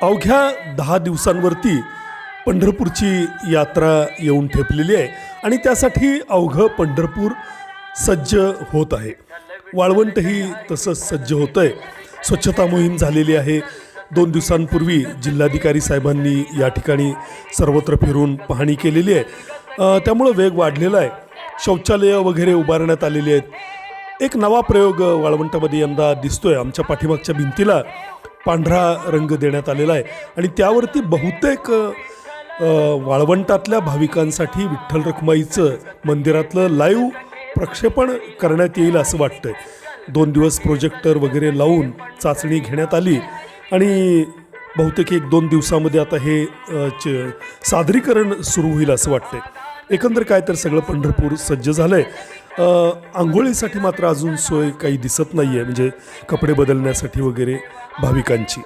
अवघ्या 10 दिवसांवरती पंढरपूरची यात्रा येऊन ठेपलेली आहे आणि त्यासाठी अवघं पंढरपूर सज्ज होत आहे. वाळवंटही तसंच सज्ज होतं आहे. स्वच्छता मोहीम झालेली आहे. 2 दिवसांपूर्वी जिल्हाधिकारी साहेबांनी या ठिकाणी सर्वत्र फिरून पाहणी केलेली आहे. त्यामुळं वेग वाढलेला आहे. शौचालयं वगैरे उभारण्यात आलेली आहेत. एक नवा प्रयोग वाळवंटामध्ये यंदा दिसतोय. आमच्या पाठीमागच्या भिंतीला पांढरा रंग देण्यात आलेला आहे आणि त्यावरती बहुतेक वाळवंटातल्या भाविकांसाठी विठ्ठल रखुमाईचं मंदिरातलं लाईव्ह प्रक्षेपण करण्यात येईल असं वाटतंय. 2 दिवस प्रोजेक्टर वगैरे लावून चाचणी घेण्यात आली आणि बहुतेक 1-2 दिवसामध्ये आता हे सादरीकरण सुरू होईल असं वाटतंय. एकंदर काय तर सगळं पंढरपूर सज्ज झालं आहे. आंघोळीसाठी मात्र अजून सोय काही दिसत नाही आहे, म्हणजे कपडे बदलण्यासाठी वगैरे भाविकांची.